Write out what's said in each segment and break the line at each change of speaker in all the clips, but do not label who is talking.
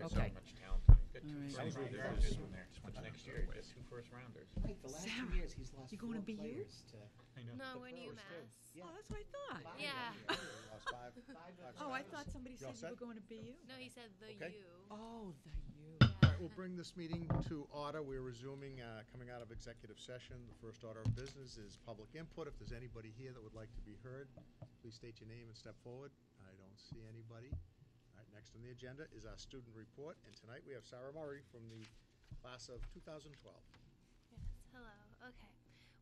There's
Okay.
so much talent. We've got two
All right.
first
Right.
rounders in there. What's next year? Just two first rounders.
Right, the last
Sarah,
2 years he's lost
you going
4
to BU?
players to
I know.
No,
the
we're
pros, too.
UMass.
Yeah.
Oh, that's what I thought.
Five
Yeah.
last year.
Lost five.
Oh, I thought somebody
You
said
all
you
set?
were going to BU.
No, he said the
Okay.
U.
Oh, the U.
All right, we'll bring this meeting to order. We're resuming, coming out of executive session. The first order of business is public input. If there's anybody here that would like to be heard, please state your name and step forward. I don't see anybody. All right, next on the agenda is our student report, and tonight we have Sarah Murray from the class of 2012.
Yes, hello. Okay.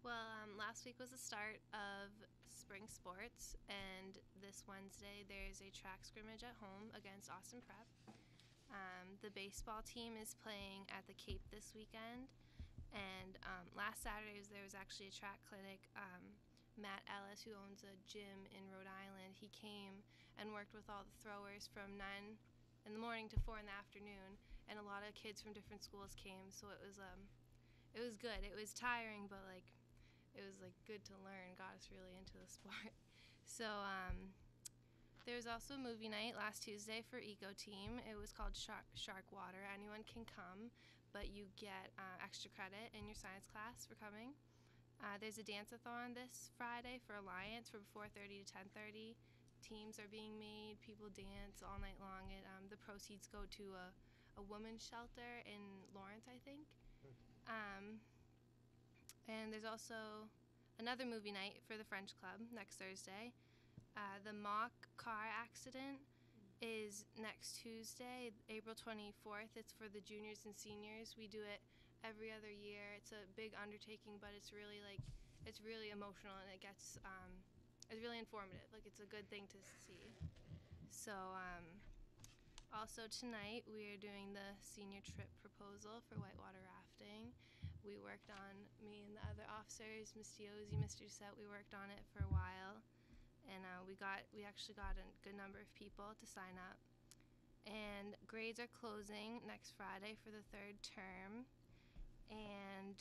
Well, last week was the start of spring sports, and this Wednesday there's a track scrimmage at home against Austin Prep. The baseball team is playing at the Cape this weekend, and last Saturday there was actually a track clinic. Matt Ellis, who owns a gym in Rhode Island, he came and worked with all the throwers from 9 in the morning to 4 in the afternoon, and a lot of kids from different schools came, so it was good. It was tiring, but it was good to learn. Got us really into the sport. So there was also a movie night last Tuesday for Eco Team. It was called Shark Water. Anyone can come, but you get extra credit in your science class for coming. There's a dance-a-thon this Friday for Alliance from 4:30 to 10:30. Teams are being made. People dance all night long. The proceeds go to a women's shelter in Lawrence, I think. And there's also another movie night for the French Club next Thursday. The mock car accident is next Tuesday, April 24th. It's for the juniors and seniors. We do it every other year. It's a big undertaking, but it's really emotional, and it gets it's really informative. It's a good thing to see. So also tonight we are doing the senior trip proposal for whitewater rafting. We worked on, me and the other officers, Ms. Diozzi, Mr. Doucette, we worked on it for a while, and we actually got a good number of people to sign up. And grades are closing next Friday for the 3rd term. And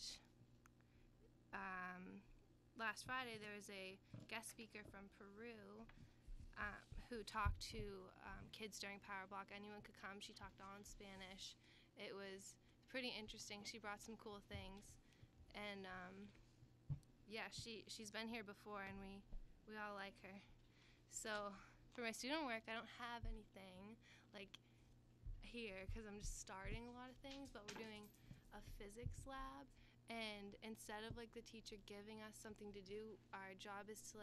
last Friday there was a guest speaker from Peru who talked to kids during Power Block. Anyone could come. She talked all in Spanish. It was pretty interesting. She brought some cool things, and yeah, she's been here before, and we all like her. So for my student work, I don't have anything here because I'm just starting a lot of things, but we're doing a physics lab, and instead of the teacher giving us something to do, our job is to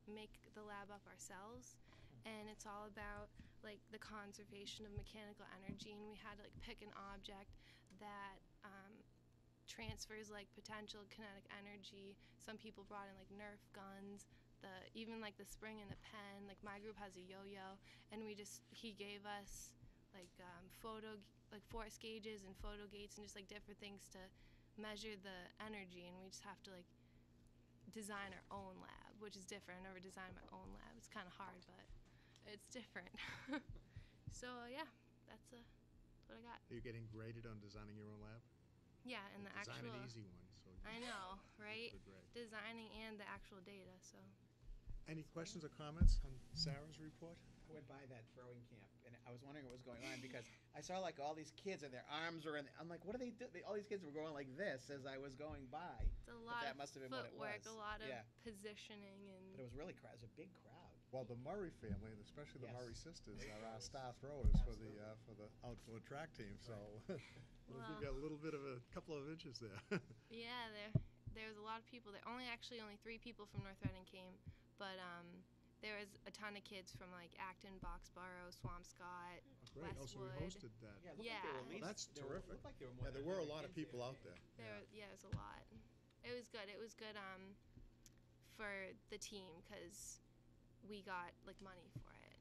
make the lab up ourselves, and it's all about the conservation of mechanical energy, and we had to pick an object that transfers potential kinetic energy. Some people brought in Nerf guns, even the spring in a pen. My group has a yo-yo, and he gave us force gauges and photo gates and just different things to measure the energy, and we just have to design our own lab, which is different. I never designed my own lab. It's kind of hard, but it's different. So yeah, that's what I got.
Are you getting graded on designing your own lab?
Yeah, and the
Design
actual.
an easy one. So
I know, right?
Good grade.
Designing and the actual data. So.
Any questions or comments on Sarah's report?
I went by that throwing camp, and I was wondering what was going on because I saw all these kids and their arms are in. I'm like, what are they doing? All these kids were going like this as I was going by.
It's a lot
that
of
must have been what it
footwork,
was.
a lot of
Yeah.
positioning, and
But it was really it was a big crowd.
Well, the Murray family, and especially the
Yes.
Murray sisters, are our star throwers for the outdoor track team. So we'll give you a little bit of a couple of inches there.
yeah, there was a lot of people there. Only 3 people from North Reading came, but there was a ton of kids from Acton, Boxborough, Swampscott,
Great. Oh, so we
Westwood.
hosted that.
Yeah, it looked
Yeah.
like there were at
Well,
least,
that's
there were-
terrific.
looked like there were more
Yeah,
than
there were a
100
lot of
kids
people out there.
There was a lot. It was good. It was good for the team because we got money for it.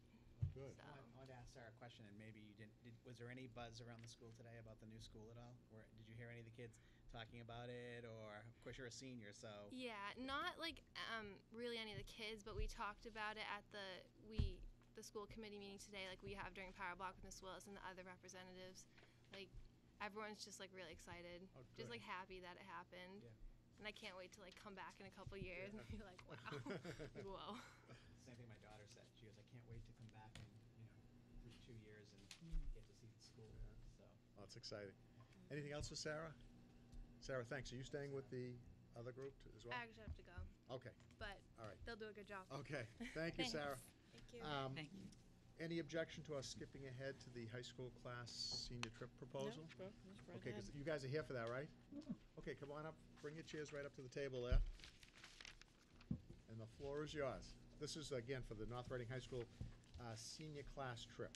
Good.
So.
I wanted to ask Sarah a question, and maybe you didn't. Was there any buzz around the school today about the new school at all? Or did you hear any of the kids talking about it? Or, of course, you're a senior, so.
Yeah, not really any of the kids, but we talked about it at the school committee meeting today, we have during Power Block with Ms. Willis and the other representatives. Everyone's just really excited,
Oh,
just
good.
happy that it happened.
Yeah.
And I can't wait to come back in a couple years and be like, wow, whoa.
Same thing my daughter said. She goes, I can't wait to come back in, 2 years and get to see the school.
That's exciting. Anything else for Sarah? Sarah, thanks. Are you staying with the other group as well?
I actually have to go,
Okay,
but
all right.
they'll do a good job.
Okay, thank you, Sarah.
Thank you.
Thank you.
Any objection to us skipping ahead to the high school class senior trip proposal? Okay, because you guys are here for that, right? Okay, come on up, bring your chairs right up to the table there. And the floor is yours. This is, again, for the North Reading High School senior class trip.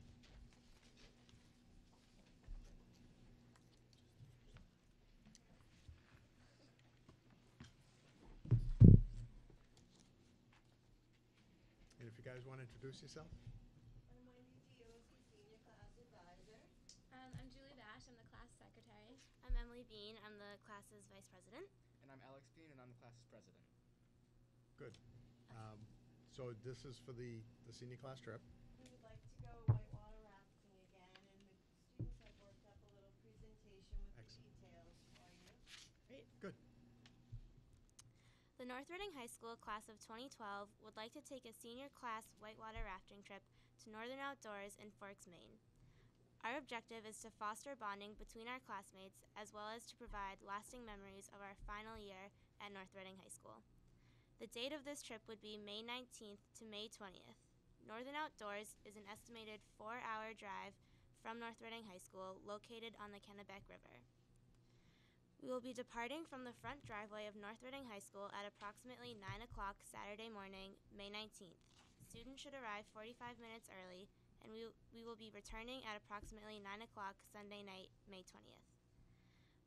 And if you guys want to introduce yourself?
I'm Wendy Diozzi, Senior Class Advisor.
I'm Julie Bash. I'm the class secretary.
I'm Emily Bean. I'm the class's vice president.
And I'm Alex Bean, and I'm the class's president.
Good. So this is for the senior class trip.
We would like to go whitewater rafting again, and the students have worked up a little presentation with
Excellent.
the details for you.
Good.
The North Reading High School class of 2012 would like to take a senior class whitewater rafting trip to Northern Outdoors in Forks, Maine. Our objective is to foster bonding between our classmates as well as to provide lasting memories of our final year at North Reading High School. The date of this trip would be May 19th to May 20th. Northern Outdoors is an estimated 4-hour drive from North Reading High School located on the Kennebec River. We will be departing from the front driveway of North Reading High School at approximately 9 o'clock Saturday morning, May 19th. Students should arrive 45 minutes early, and we will be returning at approximately 9 o'clock Sunday night, May 20th.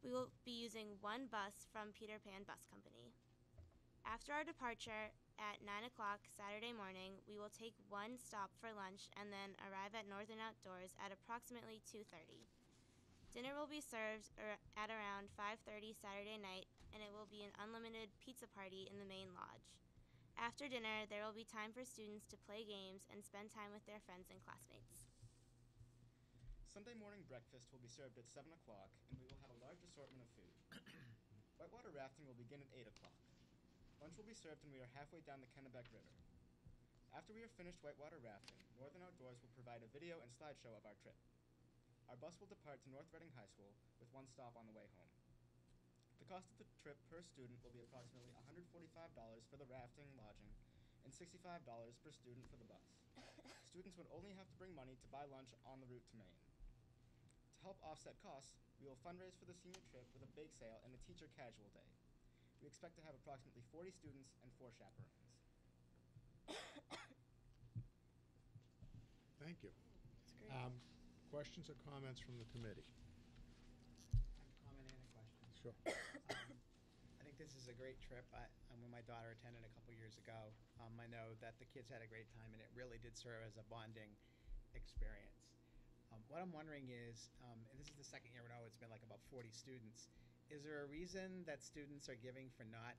We will be using one bus from Peter Pan Bus Company. After our departure at 9 o'clock Saturday morning, we will take one stop for lunch and then arrive at Northern Outdoors at approximately 2:30. Dinner will be served at around 5:30 Saturday night, and it will be an unlimited pizza party in the main lodge. After dinner, there will be time for students to play games and spend time with their friends and classmates.
Sunday morning breakfast will be served at 7 o'clock, and we will have a large assortment of food. Whitewater rafting will begin at 8 o'clock. Lunch will be served when we are halfway down the Kennebec River. After we are finished whitewater rafting, Northern Outdoors will provide a video and slideshow of our trip. Our bus will depart to North Reading High School with one stop on the way home. The cost of the trip per student will be approximately $145 for the rafting, lodging, and $65 per student for the bus. Students would only have to bring money to buy lunch on the route to Maine. To help offset costs, we will fundraise for the senior trip with a bake sale and a teacher casual day. We expect to have approximately 40 students and 4 chaperones.
Thank you.
That's great.
Questions or comments from the committee?
Comment and a question.
Sure.
I think this is a great trip. When my daughter attended a couple years ago, I know that the kids had a great time, and it really did serve as a bonding experience. What I'm wondering is, and this is the second year in a row, it's been like about 40 students. Is there a reason that students are giving for not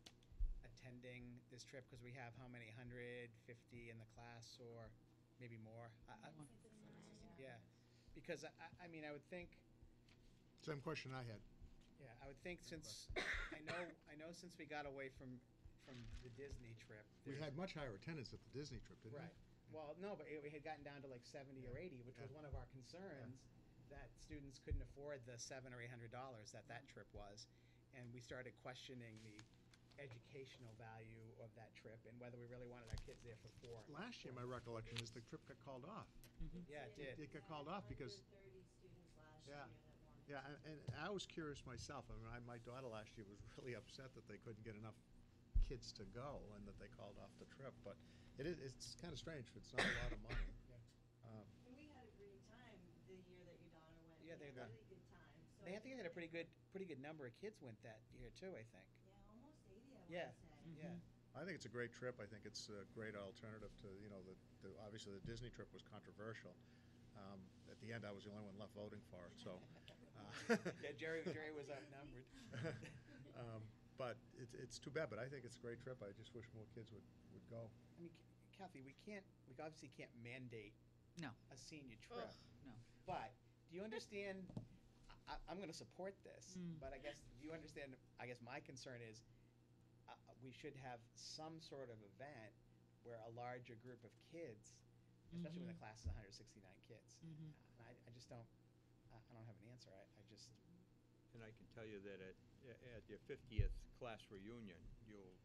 attending this trip? Because we have how many, 150 in the class, or maybe more? Yeah, because I mean, I would think.
Same question I had.
Yeah, I would think since I know since we got away from the Disney trip.
We
there's-
had much higher attendance at the Disney trip, didn't we?
Right. Well, no, but we had gotten down to like 70 or 80, which was
Yeah.
one of our concerns, that students couldn't afford the $700 or $800 that trip was, and we started questioning the educational value of that trip and whether we really wanted our kids there for 4.
Last year, my recollection is the trip got called off.
Yeah, it did.
It got called off because,
130 students last
Yeah.
year that wanted.
yeah, and I was curious myself. I mean, my daughter last year was really upset that they couldn't get enough kids to go and that they called off the trip. But it's kind of strange. It's not a lot of money.
And we had a great time the year that your daughter went.
Yeah,
We
they-
had a really good time. So
They, I think they had a pretty good number of kids went that year too, I think.
Yeah, almost 80, I
Yeah.
want to say.
Yeah.
I think it's a great trip. I think it's a great alternative to, obviously the Disney trip was controversial. At the end, I was the only one left voting for it, so.
Yeah, Jerry was outnumbered.
But it's too bad, but I think it's a great trip. I just wish more kids would go.
I mean, Kathy, we obviously can't mandate
No.
a senior trip.
No.
But do you understand? I'm going to support this,
Mm.
but I guess do you understand? I guess my concern is we should have some sort of event where a larger group of kids, especially when the class is 169 kids,
Mhm.
and I just don't. I don't have an answer. I just,
And I can tell you that at your 50th class reunion, you'll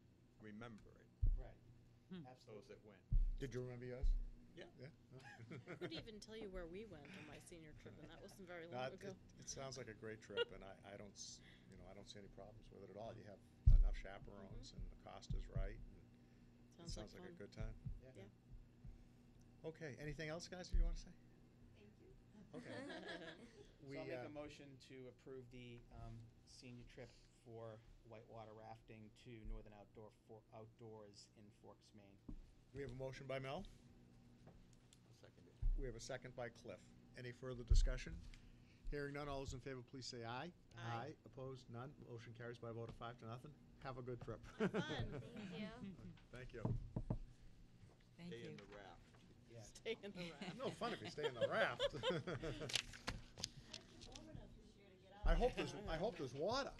remember it,
right,
Hmm.
those
absolutely.
that went.
Did you remember yours?
Yeah.
Yeah?
I could even tell you where we went on my senior trip, and that wasn't very
No,
long
it,
ago.
it sounds like a great trip, and I don't, I don't see any problems with it at all. You have enough chaperones, and the cost is right, and it sounds like a
fun.
good time.
Yeah.
Yeah.
Okay, anything else, guys, you want to say?
Thank you.
Okay.
So I'll make a motion to approve the senior trip for whitewater rafting to Northern Outdoors in Forks, Maine.
We have a motion by Mel.
I'll second it.
We have a second by Cliff. Any further discussion? Hearing none, all those in favor, please say aye.
Aye.
Opposed, none. Motion carries by a vote of 5-0. Have a good trip.
Have fun.
Thank you.
Thank you.
Thank
Stay
you.
in the raft.
Yeah.
Stay in the raft.
No fun if you stay in the raft.
Warm enough this year to get out.
I hope there's water.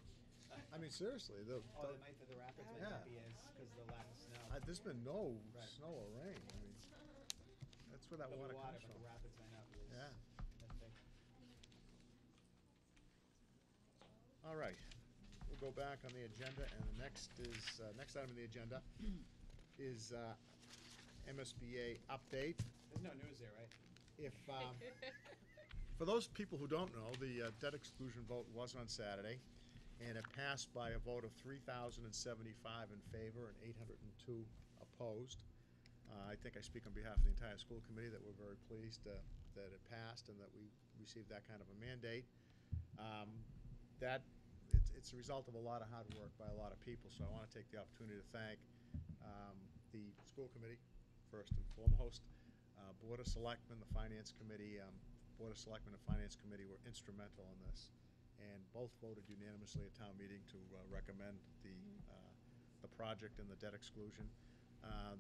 I mean, seriously,
Oh, the rapids might not be as, because of the lack of snow.
there's been no
Right.
snow or rain. I mean, that's where that
There'll be
water comes
but
from.
the rapids might not be as.
Yeah.
as thick.
All right, we'll go back on the agenda, and the next item on the agenda is MSBA update.
There's no news there, right?
If, for those people who don't know, the debt exclusion vote was on Saturday, and it passed by a vote of 3,075 in favor and 802 opposed. I think I speak on behalf of the entire school committee that we're very pleased that it passed and that we received that kind of a mandate. It's a result of a lot of hard work by a lot of people, so I want to take the opportunity to thank the school committee, first and foremost, Board of Selectmen, the Finance Committee. Board of Selectmen and Finance Committee were instrumental in this, and both voted unanimously at town meeting to recommend the project and the debt exclusion.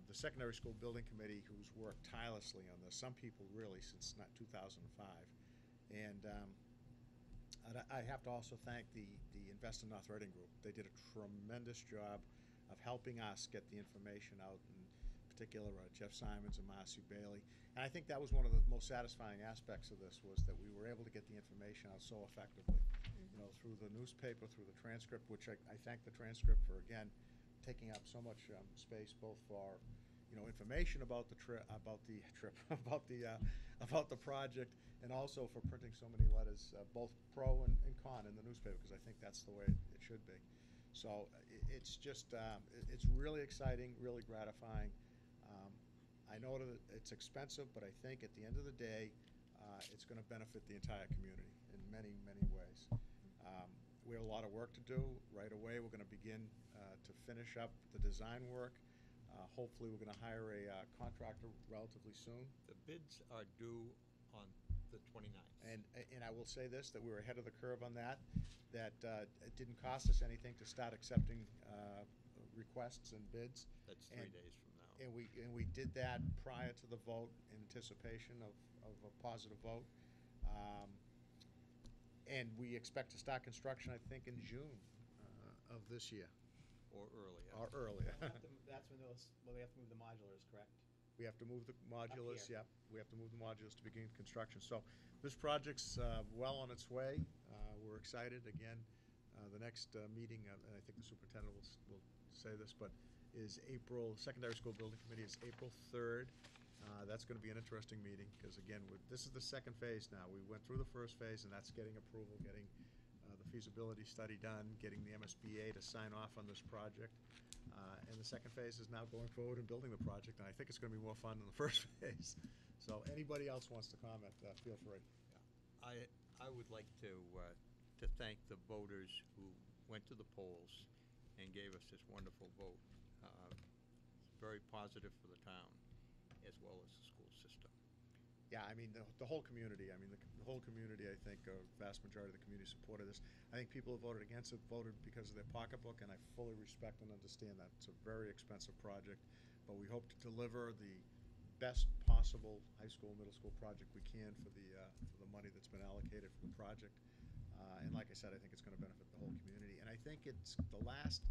The Secondary School Building Committee, who's worked tirelessly on this, some people really since 2005, and I have to also thank the Invest in North Reading group. They did a tremendous job of helping us get the information out, in particular Jeff Simons and Marcy Bailey. And I think that was one of the most satisfying aspects of this, was that we were able to get the information out so effectively, through the newspaper, through the transcript, which I thank the transcript for, again, taking up so much space, both for information about the about the project, and also for printing so many letters, both pro and con, in the newspaper, because I think that's the way it should be. So it's just it's really exciting, really gratifying. I know that it's expensive, but I think at the end of the day, it's going to benefit the entire community in many, many ways. We have a lot of work to do. Right away, we're going to begin to finish up the design work. Hopefully, we're going to hire a contractor relatively soon.
The bids are due on the 29th.
And I will say this, that we were ahead of the curve on that, it didn't cost us anything to start accepting requests and bids.
That's 3 days from now.
And we did that prior to the vote in anticipation of a positive vote. And we expect to start construction, I think, in June of this year.
Or earlier.
Or earlier.
That's when we have to move the modulars, correct?
We have to move the modulars,
here.
yep. We have to move the modulars to begin construction. So this project's well on its way. We're excited. Again, the next meeting, and I think the superintendent will say this, but is Secondary School Building Committee is April 3rd. That's going to be an interesting meeting, because again, this is the second phase now. We went through the first phase, and that's getting approval, getting the feasibility study done, getting the MSBA to sign off on this project. And the second phase is now going forward and building the project, and I think it's going to be more fun than the first phase. So anybody else wants to comment, feel free.
I would like to thank the voters who went to the polls and gave us this wonderful vote. It's very positive for the town as well as the school system.
Yeah, I mean, the whole community, the whole community, I think, a vast majority of the community supported this. I think people who voted against it voted because of their pocketbook, and I fully respect and understand that. It's a very expensive project, but we hope to deliver the best possible high school, middle school project we can for the money that's been allocated for the project. And like I said, I think it's going to benefit the whole community. And I think it's the last